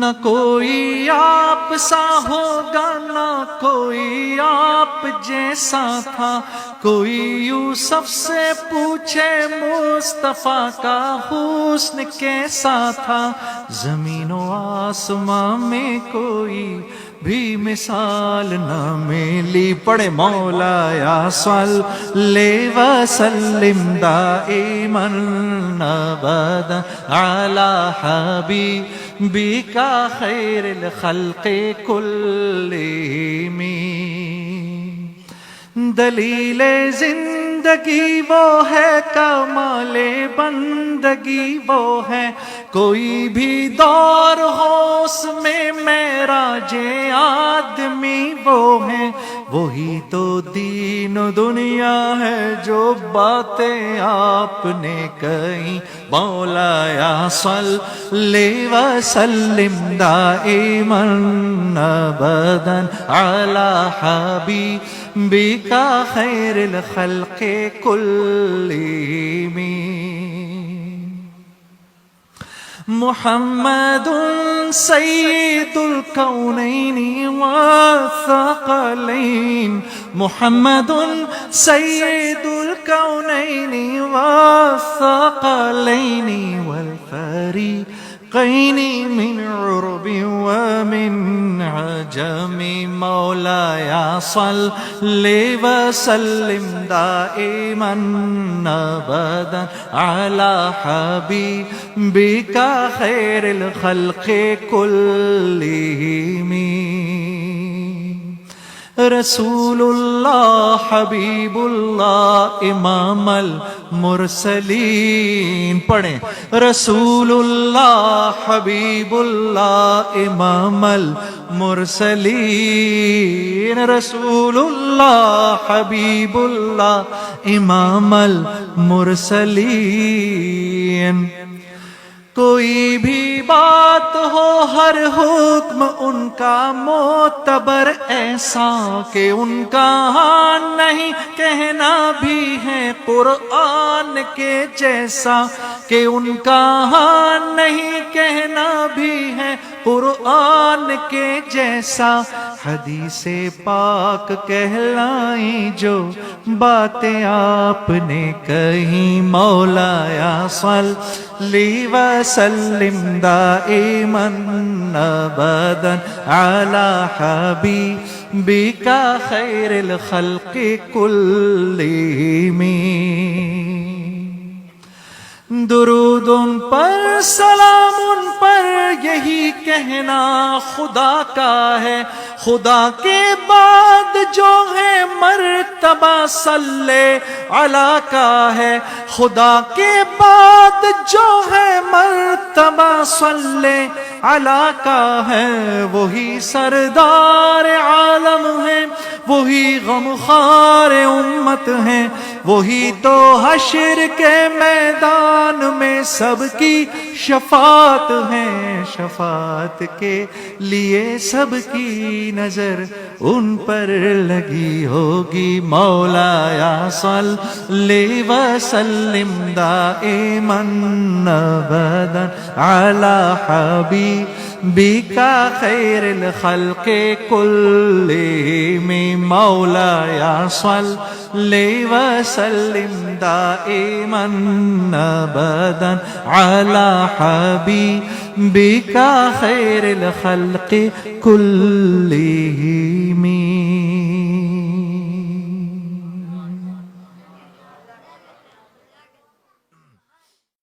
نہ کوئی آپ سا ہوگا نہ کوئی آپ جیسا تھا، کوئی یوسف سے پوچھے مصطفیٰ کا حسن کیسا تھا، زمین و آسمان میں کوئی بھی مثال نہ ملی۔ پڑھے مولایا صلی وسلم دائما ابدا علی حبیبک خیر الخلق کلہم۔ دلیل زندگی وہ ہے، کمال بندگی وہ ہے، کوئی بھی دور ہو اس میں معراج آدمی وہ ہے، وہی تو دین و دنیا ہے جو باتیں آپ نے کہیں۔ مولایا صلی وسلم دائما ابدا علی حبیبک خیر الخلق کلہم۔ محمد سید الکونین والثقلین، محمد سید الکونین والثقلین والفریقین من عرب ومن عجم۔ مولایا صلی وسلم دائما ابدا علی حبیبک خیر الخلق کلہم۔ رسول اللہ حبیب اللہ امام المرسلین، پڑھیں رسول اللہ حبیب اللہ امام المرسلین، رسول اللہ حبیب اللہ امام المرسلین۔ کوئی بھی بات ہو ہر حکم ان کا معتبر ایسا کہ ان کا ہاں نہیں کہنا بھی ہے قرآن کے جیسا، کہ ان کا ہاں نہیں کہنا بھی ہے قرآن کے جیسا۔ حدیث پاک کہلائیں جو باتیں آپ نے کہیں۔ مولایا صلی وسلم دائما ابدا علی حبیبک خیر الخلق کلہم۔ درود ان پر سلام ان پر یہی کہنا خدا کا ہے، خدا کے بعد جو ہے مرتبہ صلی علی کا ہے، خدا کے بعد جو ہے مرتبہ صلی علی کا ہے، وہی سردار عالم ہے، وہی غمخوار امت ہے، وہی تو حشر کے میدان میں سب کی شفاعت ہے، شفاعت کے لیے سب کی نظر ان پر لگی ہوگی۔ مولایا صلی وسلم دائما ابدا علی حبیبک خیر الخلق کلہم۔ مولایا صلی وسلم دائما ابدا علی حبیبک خیر الخلق کلہم۔